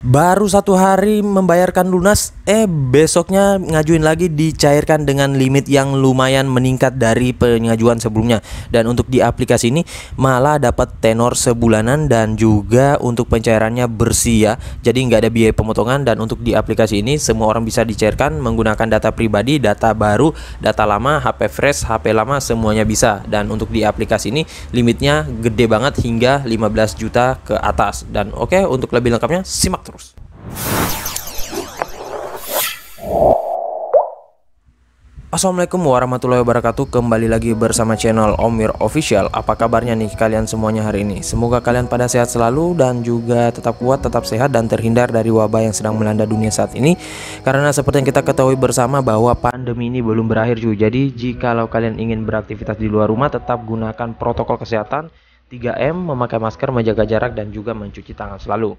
Baru 1 hari membayarkan lunas, besoknya ngajuin lagi dicairkan dengan limit yang lumayan meningkat dari pengajuan sebelumnya. Dan untuk di aplikasi ini malah dapat tenor sebulanan dan juga untuk pencairannya bersih ya. Jadi nggak ada biaya pemotongan, dan untuk di aplikasi ini semua orang bisa dicairkan menggunakan data pribadi, data baru, data lama, HP fresh, HP lama, semuanya bisa. Dan untuk di aplikasi ini limitnya gede banget hingga 15 juta ke atas. Dan oke, untuk lebih lengkapnya simak terus. Assalamualaikum warahmatullahi wabarakatuh. Kembali lagi bersama channel Omir Official. Apa kabarnya nih kalian semuanya hari ini? Semoga kalian pada sehat selalu dan juga tetap kuat, tetap sehat, dan terhindar dari wabah yang sedang melanda dunia saat ini. Karena seperti yang kita ketahui bersama bahwa pandemi ini belum berakhir cuy. Jadi jikalau kalian ingin beraktivitas di luar rumah, tetap gunakan protokol kesehatan 3M, memakai masker, menjaga jarak, dan juga mencuci tangan selalu.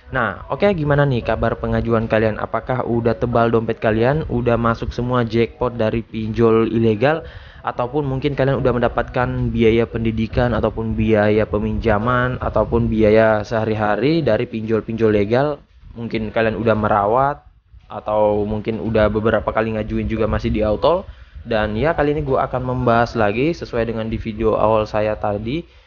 Nah, oke, gimana nih kabar pengajuan kalian? Apakah udah tebal dompet kalian? Udah masuk semua jackpot dari pinjol ilegal? Ataupun mungkin kalian udah mendapatkan biaya pendidikan, ataupun biaya peminjaman, ataupun biaya sehari-hari dari pinjol-pinjol legal? Mungkin kalian udah merawat, atau mungkin udah beberapa kali ngajuin juga masih di auto. Dan ya, kali ini gue akan membahas lagi sesuai dengan di video awal saya tadi,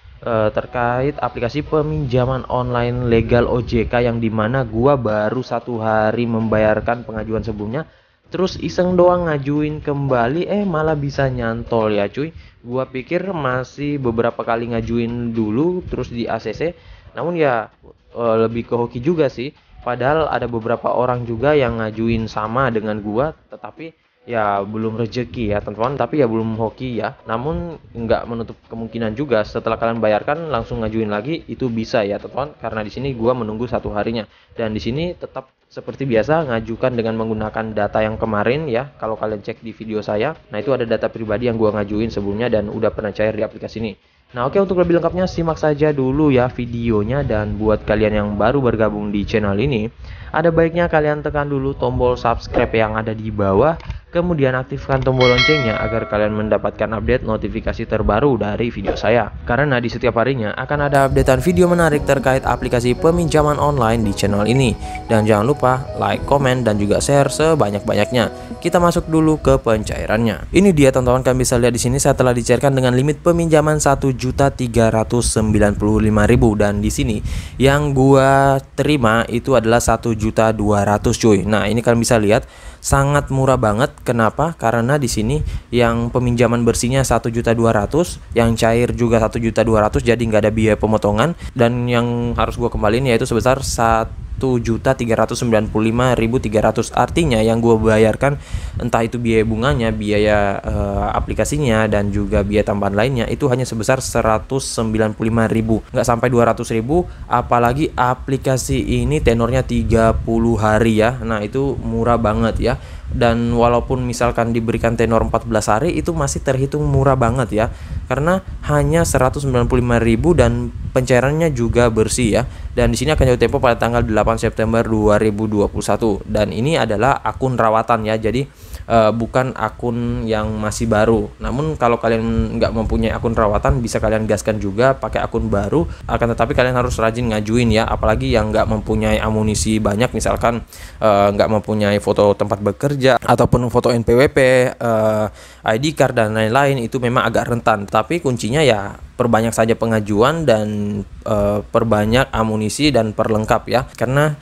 terkait aplikasi peminjaman online legal OJK, yang dimana gua baru 1 hari membayarkan pengajuan sebelumnya, terus iseng doang ngajuin kembali, malah bisa nyantol ya cuy. Gua pikir masih beberapa kali ngajuin dulu terus di ACC, namun ya lebih ke hoki juga sih. Padahal ada beberapa orang juga yang ngajuin sama dengan gua, tetapi ya belum rezeki ya teman-teman, tapi ya belum hoki ya. Namun nggak menutup kemungkinan juga setelah kalian bayarkan langsung ngajuin lagi, itu bisa ya teman-teman, karena di sini gua menunggu 1 harinya. Dan di sini tetap seperti biasa ngajukan dengan menggunakan data yang kemarin ya. Kalau kalian cek di video saya, nah itu ada data pribadi yang gua ngajuin sebelumnya dan udah pernah cair di aplikasi ini. Nah oke, untuk lebih lengkapnya simak saja dulu ya videonya. Dan buat kalian yang baru bergabung di channel ini, ada baiknya kalian tekan dulu tombol subscribe yang ada di bawah, kemudian aktifkan tombol loncengnya agar kalian mendapatkan update notifikasi terbaru dari video saya. Karena di setiap harinya akan ada updatean video menarik terkait aplikasi peminjaman online di channel ini. Dan jangan lupa like, komen, dan juga share sebanyak-banyaknya. Kita masuk dulu ke pencairannya. Ini dia teman-teman, kalian bisa lihat di sini saya telah dicairkan dengan limit peminjaman 1.395.000, dan di sini yang gua terima itu adalah 1.200.000 cuy. Nah, ini kalian bisa lihat sangat murah banget. Kenapa? Karena di sini yang peminjaman bersihnya 1.200.000, yang cair juga 1.200.000, jadi nggak ada biaya pemotongan. Dan yang harus gua kembaliin yaitu sebesar 1.395.300. Artinya yang gue bayarkan, entah itu biaya bunganya, biaya aplikasinya, dan juga biaya tambahan lainnya, itu hanya sebesar 195.000, nggak sampai 200.000. Apalagi aplikasi ini tenornya 30 hari ya. Nah itu murah banget ya. Dan walaupun misalkan diberikan tenor 14 hari, itu masih terhitung murah banget ya, karena hanya 195.000 dan pencairannya juga bersih ya. Dan di sini akan jatuh tempo pada tanggal 8 September 2021. Dan ini adalah akun rawatan ya, jadi bukan akun yang masih baru. Namun kalau kalian nggak mempunyai akun rawatan, bisa kalian gaskan juga pakai akun baru. Akan tetapi kalian harus rajin ngajuin ya, apalagi yang nggak mempunyai amunisi banyak, misalkan nggak mempunyai foto tempat bekerja ataupun foto NPWP, ID card, dan lain-lain, itu memang agak rentan. Tapi kuncinya ya perbanyak saja pengajuan dan perbanyak amunisi dan perlengkap ya, karena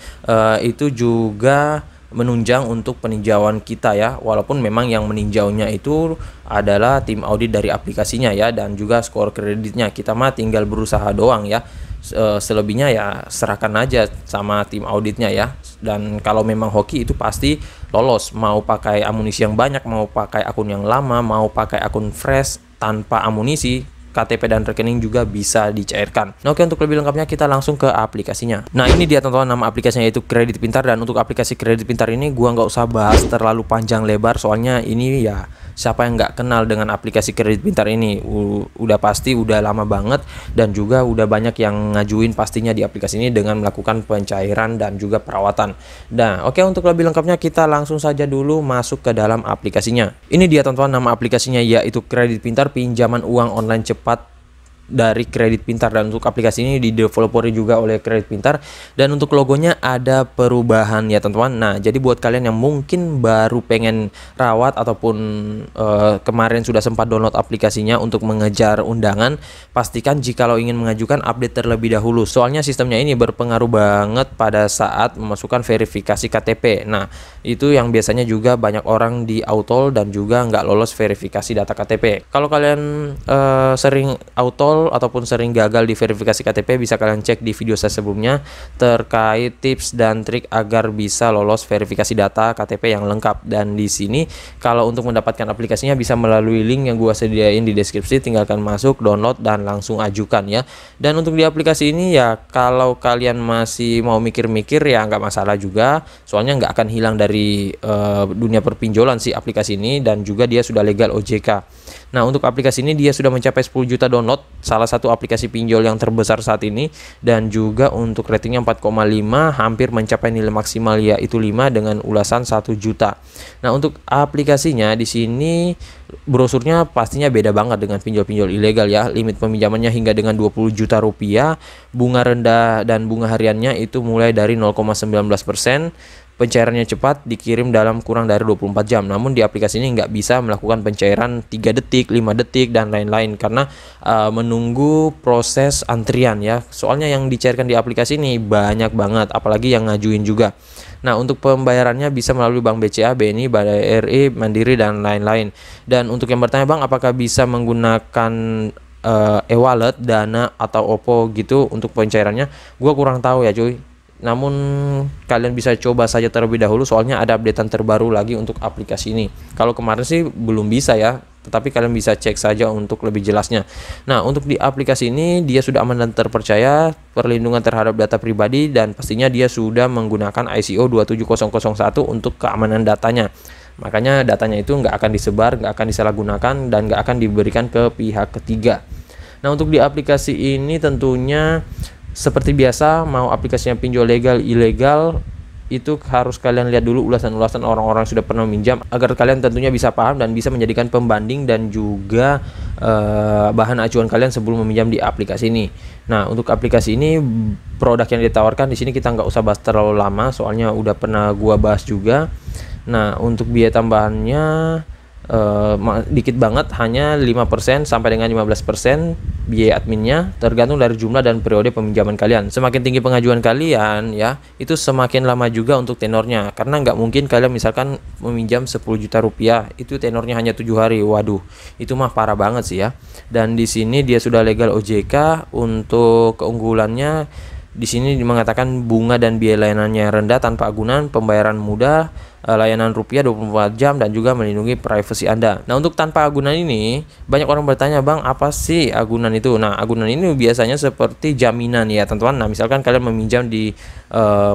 itu juga menunjang untuk peninjauan kita ya. Walaupun memang yang meninjaunya itu adalah tim audit dari aplikasinya ya, dan juga skor kreditnya kita mah tinggal berusaha doang ya. Selebihnya ya serahkan aja sama tim auditnya ya. Dan kalau memang hoki itu pasti lolos, mau pakai amunisi yang banyak, mau pakai akun yang lama, mau pakai akun fresh tanpa amunisi, KTP dan rekening juga bisa dicairkan. Nah, oke, untuk lebih lengkapnya kita langsung ke aplikasinya. Nah ini dia teman-teman, nama aplikasinya yaitu Kredit Pintar. Dan untuk aplikasi Kredit Pintar ini gua nggak usah bahas terlalu panjang lebar, soalnya ini ya siapa yang nggak kenal dengan aplikasi Kredit Pintar ini. Udah pasti udah lama banget, dan juga udah banyak yang ngajuin pastinya di aplikasi ini dengan melakukan pencairan dan juga perawatan. Nah oke, untuk lebih lengkapnya kita langsung saja dulu masuk ke dalam aplikasinya. Ini dia teman-teman, nama aplikasinya yaitu Kredit Pintar, pinjaman uang online cepat dari Kredit Pintar, dan untuk aplikasi ini dideveloperi juga oleh Kredit Pintar. Dan untuk logonya ada perubahan ya teman-teman. Nah, jadi buat kalian yang mungkin baru pengen rawat ataupun kemarin sudah sempat download aplikasinya untuk mengejar undangan, pastikan jikalau ingin mengajukan update terlebih dahulu. Soalnya sistemnya ini berpengaruh banget pada saat memasukkan verifikasi KTP. Nah, itu yang biasanya juga banyak orang di autol dan juga nggak lolos verifikasi data KTP. Kalau kalian sering autol ataupun sering gagal di verifikasi KTP, bisa kalian cek di video saya sebelumnya terkait tips dan trik agar bisa lolos verifikasi data KTP yang lengkap. Dan di sini kalau untuk mendapatkan aplikasinya bisa melalui link yang gua sediain di deskripsi, tinggalkan masuk, download dan langsung ajukan ya. Dan untuk di aplikasi ini ya, kalau kalian masih mau mikir-mikir ya nggak masalah juga, soalnya nggak akan hilang dari dunia perpinjolan sih aplikasi ini, dan juga dia sudah legal OJK. Nah, untuk aplikasi ini dia sudah mencapai 10 juta download, salah satu aplikasi pinjol yang terbesar saat ini, dan juga untuk ratingnya 4,5, hampir mencapai nilai maksimal yaitu 5 dengan ulasan 1 juta. Nah, untuk aplikasinya di sini brosurnya pastinya beda banget dengan pinjol-pinjol ilegal ya. Limit peminjamannya hingga dengan 20 juta rupiah, bunga rendah dan bunga hariannya itu mulai dari 0,19%. Pencairannya cepat, dikirim dalam kurang dari 24 jam. Namun di aplikasi ini nggak bisa melakukan pencairan 3 detik, 5 detik, dan lain-lain karena menunggu proses antrian ya. Soalnya yang dicairkan di aplikasi ini banyak banget, apalagi yang ngajuin juga. Nah, untuk pembayarannya bisa melalui Bank BCA, BNI, BRI, Mandiri, dan lain-lain. Dan untuk yang bertanya, Bang, apakah bisa menggunakan e-wallet, Dana, atau OPPO gitu untuk pencairannya? Gua kurang tahu ya cuy. Namun kalian bisa coba saja terlebih dahulu, soalnya ada updatean terbaru lagi untuk aplikasi ini. Kalau kemarin sih belum bisa ya, tetapi kalian bisa cek saja untuk lebih jelasnya. Nah, untuk di aplikasi ini dia sudah aman dan terpercaya, perlindungan terhadap data pribadi, dan pastinya dia sudah menggunakan ISO 27001 untuk keamanan datanya. Makanya datanya itu nggak akan disebar, nggak akan disalahgunakan, dan nggak akan diberikan ke pihak ketiga. Nah, untuk di aplikasi ini tentunya seperti biasa, mau aplikasinya pinjol legal ilegal itu harus kalian lihat dulu ulasan-ulasan orang-orang yang sudah pernah meminjam, agar kalian tentunya bisa paham dan bisa menjadikan pembanding dan juga bahan acuan kalian sebelum meminjam di aplikasi ini. Nah, untuk aplikasi ini produk yang ditawarkan di sini kita nggak usah bahas terlalu lama, soalnya udah pernah gua bahas juga. Nah, untuk biaya tambahannya dikit banget, hanya 5% sampai dengan 15% biaya adminnya, tergantung dari jumlah dan periode peminjaman kalian. Semakin tinggi pengajuan kalian ya, itu semakin lama juga untuk tenornya, karena nggak mungkin kalian misalkan meminjam 10 juta rupiah itu tenornya hanya 7 hari. Waduh, itu mah parah banget sih ya. Dan di sini dia sudah legal OJK. Untuk keunggulannya di sini mengatakan bunga dan biaya layanannya rendah, tanpa agunan, pembayaran mudah, layanan rupiah 24 jam, dan juga melindungi privasi Anda. Nah, untuk tanpa agunan ini banyak orang bertanya, Bang, apa sih agunan itu? Nah, agunan ini biasanya seperti jaminan ya teman-teman. Nah, misalkan kalian meminjam di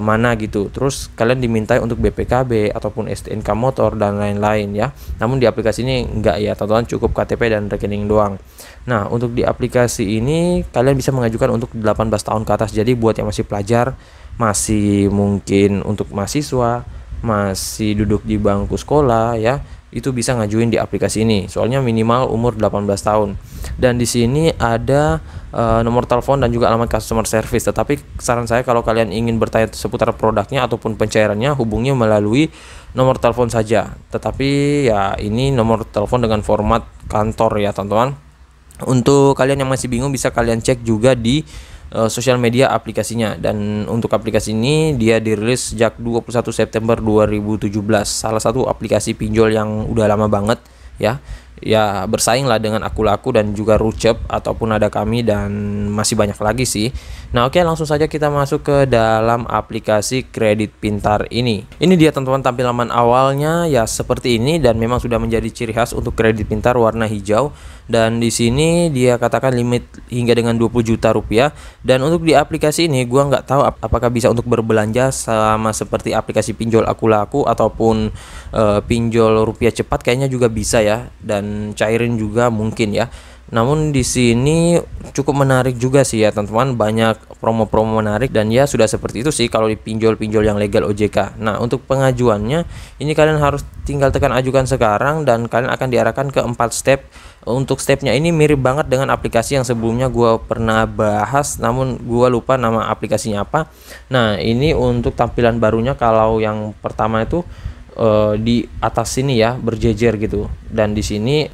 mana gitu, terus kalian dimintai untuk BPKB ataupun STNK motor dan lain-lain ya. Namun di aplikasi ini enggak ya teman-teman, cukup KTP dan rekening doang. Nah, untuk di aplikasi ini kalian bisa mengajukan untuk 18 tahun ke atas. Jadi buat yang masih pelajar, masih mungkin untuk mahasiswa, masih duduk di bangku sekolah ya, itu bisa ngajuin di aplikasi ini. Soalnya minimal umur 18 tahun. Dan di sini ada nomor telepon dan juga alamat customer service. Tetapi saran saya kalau kalian ingin bertanya seputar produknya ataupun pencairannya, hubungi melalui nomor telepon saja. Tetapi ya ini nomor telepon dengan format kantor ya teman-teman. Untuk kalian yang masih bingung, bisa kalian cek juga di sosial media aplikasinya. Dan untuk aplikasi ini dia dirilis sejak 21 September 2017. Salah satu aplikasi pinjol yang udah lama banget ya. Ya bersaing lah dengan Akulaku dan juga Rucep ataupun Ada Kami, dan masih banyak lagi sih. Nah, oke, langsung saja kita masuk ke dalam aplikasi Kredit Pintar ini. Ini dia teman-teman tampilan awalnya ya seperti ini, dan memang sudah menjadi ciri khas untuk Kredit Pintar warna hijau. Dan di sini dia katakan limit hingga dengan 20 juta rupiah. Dan untuk di aplikasi ini gua nggak tahu apakah bisa untuk berbelanja sama seperti aplikasi pinjol Akulaku ataupun pinjol rupiah cepat, kayaknya juga bisa ya, dan cairin juga mungkin ya. Namun di sini cukup menarik juga sih ya teman-teman, banyak promo-promo menarik dan ya sudah seperti itu sih kalau di pinjol-pinjol yang legal OJK. Nah, untuk pengajuannya ini kalian harus tinggal tekan ajukan sekarang dan kalian akan diarahkan ke 4 step. Untuk stepnya ini mirip banget dengan aplikasi yang sebelumnya gua pernah bahas, namun gua lupa nama aplikasinya apa. Nah, ini untuk tampilan barunya, kalau yang pertama itu di atas sini ya berjejer gitu, dan di sini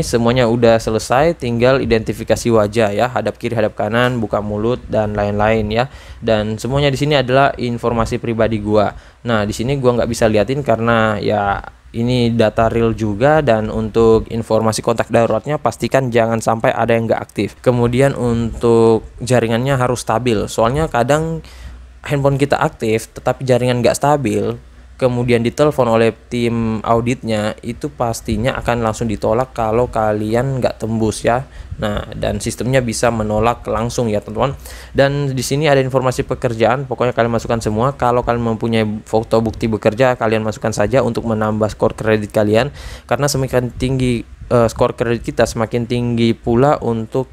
semuanya udah selesai, tinggal identifikasi wajah ya, hadap kiri hadap kanan, buka mulut dan lain-lain ya, dan semuanya di sini adalah informasi pribadi gua. Nah, di sini gua nggak bisa liatin karena ya ini data real juga, dan untuk informasi kontak daruratnya pastikan jangan sampai ada yang nggak aktif. Kemudian untuk jaringannya harus stabil, soalnya kadang handphone kita aktif tetapi jaringan nggak stabil, kemudian ditelepon oleh tim auditnya, itu pastinya akan langsung ditolak kalau kalian nggak tembus ya. Nah, dan sistemnya bisa menolak langsung ya teman-teman. Dan di sini ada informasi pekerjaan, pokoknya kalian masukkan semua. Kalau kalian mempunyai foto bukti bekerja, kalian masukkan saja untuk menambah skor kredit kalian, karena semakin tinggi skor kredit kita, semakin tinggi pula untuk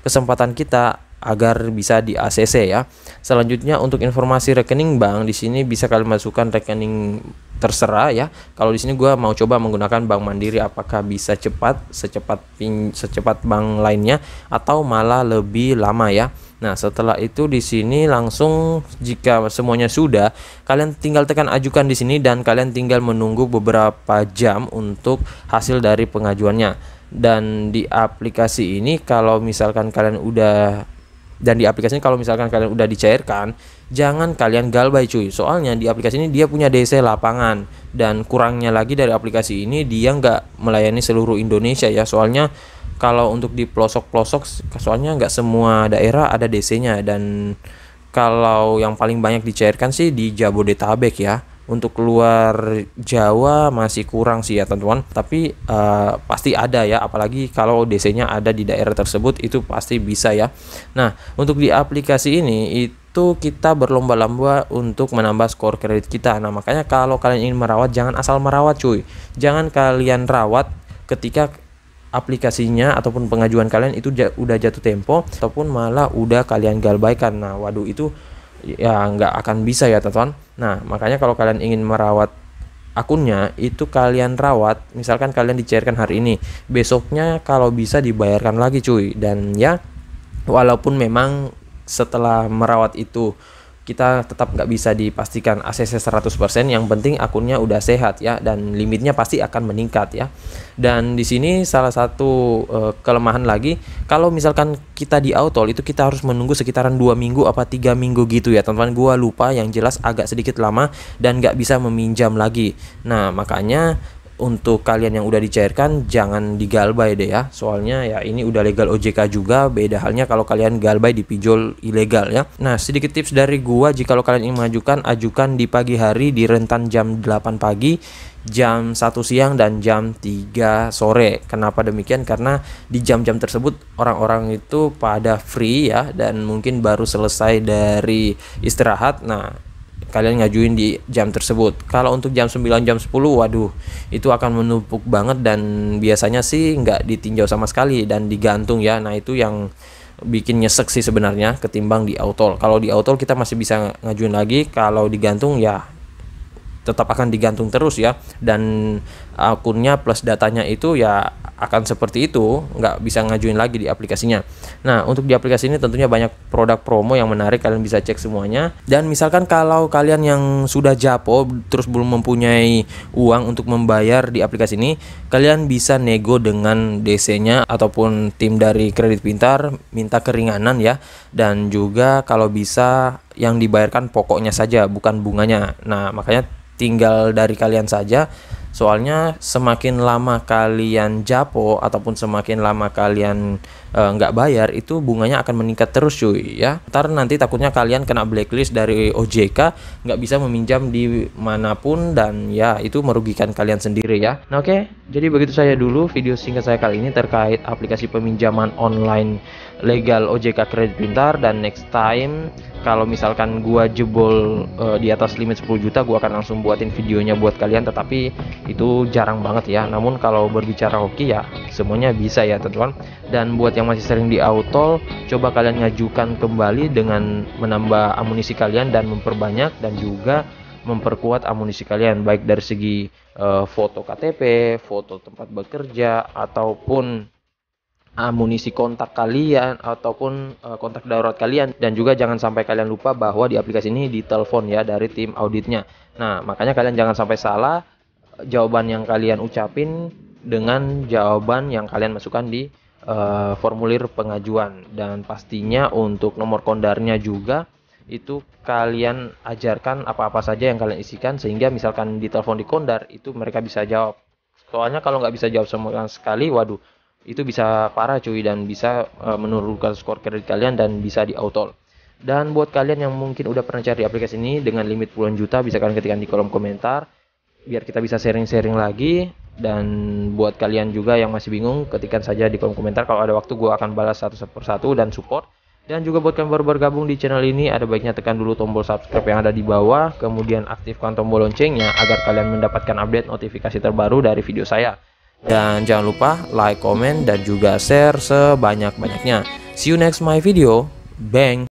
kesempatan kita agar bisa di ACC ya. Selanjutnya untuk informasi rekening bank, di sini bisa kalian masukkan rekening terserah ya. Kalau di sini gua mau coba menggunakan Bank Mandiri, apakah bisa secepat bank lainnya atau malah lebih lama ya. Nah, setelah itu di sini langsung, jika semuanya sudah, kalian tinggal tekan ajukan di sini dan kalian tinggal menunggu beberapa jam untuk hasil dari pengajuannya. Dan di aplikasi ini kalau misalkan kalian udah dicairkan, jangan kalian galbay cuy, soalnya di aplikasi ini dia punya DC lapangan, dan kurangnya lagi dari aplikasi ini dia nggak melayani seluruh Indonesia ya, soalnya kalau untuk di pelosok-pelosok, soalnya nggak semua daerah ada DC-nya, dan kalau yang paling banyak dicairkan sih di Jabodetabek ya. Untuk keluar Jawa masih kurang sih ya teman-teman, tapi pasti ada ya, apalagi kalau DC-nya ada di daerah tersebut, itu pasti bisa ya. Nah, untuk di aplikasi ini itu kita berlomba-lomba untuk menambah skor kredit kita. Nah, makanya kalau kalian ingin merawat, jangan asal merawat cuy, jangan kalian rawat ketika aplikasinya ataupun pengajuan kalian itu udah jatuh tempo, ataupun malah udah kalian galbaikan. Nah, waduh, itu ya nggak akan bisa ya teman-teman. Nah, makanya kalau kalian ingin merawat akunnya, itu kalian rawat, misalkan kalian dicairkan hari ini, besoknya kalau bisa dibayarkan lagi cuy. Dan ya walaupun memang setelah merawat itu kita tetap nggak bisa dipastikan ACC 100%, yang penting akunnya udah sehat ya, dan limitnya pasti akan meningkat ya. Dan di sini salah satu kelemahan lagi, kalau misalkan kita di autol itu kita harus menunggu sekitaran 2 minggu apa 3 minggu gitu ya teman-teman, gua lupa, yang jelas agak sedikit lama dan nggak bisa meminjam lagi. Nah, makanya untuk kalian yang udah dicairkan jangan digalbay deh ya, soalnya ya ini udah legal OJK juga, beda halnya kalau kalian galbay di pinjol ilegal ya. Nah, sedikit tips dari gua, jika kalian ingin mengajukan, ajukan di pagi hari di rentan jam 8 pagi, jam 1 siang dan jam 3 sore. Kenapa demikian? Karena di jam-jam tersebut orang-orang itu pada free ya, dan mungkin baru selesai dari istirahat. Nah, kalian ngajuin di jam tersebut. Kalau untuk jam 9, jam 10, waduh, itu akan menumpuk banget, dan biasanya sih nggak ditinjau sama sekali dan digantung ya. Nah, itu yang bikin nyesek sih sebenarnya ketimbang di autol. Kalau di autol kita masih bisa ngajuin lagi, kalau digantung ya tetap akan digantung terus ya, dan akunnya plus datanya itu ya akan seperti itu, nggak bisa ngajuin lagi di aplikasinya. Nah, untuk di aplikasi ini tentunya banyak produk promo yang menarik, kalian bisa cek semuanya. Dan misalkan kalau kalian yang sudah japo terus belum mempunyai uang untuk membayar di aplikasi ini, kalian bisa nego dengan DC-nya ataupun tim dari Kredit Pintar, minta keringanan ya, dan juga kalau bisa yang dibayarkan pokoknya saja, bukan bunganya. Nah, makanya tinggal dari kalian saja, soalnya semakin lama kalian japo ataupun semakin lama kalian nggak bayar, itu bunganya akan meningkat terus cuy ya. Ntar nanti takutnya kalian kena blacklist dari OJK, nggak bisa meminjam di manapun, dan ya itu merugikan kalian sendiri ya. Nah, oke, jadi begitu saya dulu video singkat saya kali ini terkait aplikasi peminjaman online legal OJK Kredit Pintar, dan next time kalau misalkan gua jebol di atas limit 10 juta, gua akan langsung buatin videonya buat kalian, tetapi itu jarang banget ya. Namun kalau berbicara hoki ya semuanya bisa ya teman-teman. Dan buat yang masih sering di auto, coba kalian ngajukan kembali dengan menambah amunisi kalian dan memperbanyak dan juga memperkuat amunisi kalian, baik dari segi foto KTP, foto tempat bekerja, ataupun amunisi kontak kalian ataupun kontak darurat kalian. Dan juga jangan sampai kalian lupa bahwa di aplikasi ini ditelepon ya dari tim auditnya. Nah, makanya kalian jangan sampai salah jawaban yang kalian ucapin dengan jawaban yang kalian masukkan di formulir pengajuan. Dan pastinya untuk nomor kondarnya juga itu kalian ajarkan apa-apa saja yang kalian isikan, sehingga misalkan ditelepon di kondar itu mereka bisa jawab. Soalnya kalau nggak bisa jawab sama sekali, waduh, itu bisa parah cuy, dan bisa menurunkan skor kredit kalian dan bisa di auto. Dan buat kalian yang mungkin udah pernah cari aplikasi ini dengan limit puluhan juta, bisa kalian ketikkan di kolom komentar biar kita bisa sharing-sharing lagi. Dan buat kalian juga yang masih bingung, ketikkan saja di kolom komentar, kalau ada waktu gue akan balas satu persatu dan support. Dan juga buat kalian baru bergabung di channel ini, ada baiknya tekan dulu tombol subscribe yang ada di bawah, kemudian aktifkan tombol loncengnya agar kalian mendapatkan update notifikasi terbaru dari video saya. Dan jangan lupa like, komen, dan juga share sebanyak-banyaknya. See you next my video. Bang.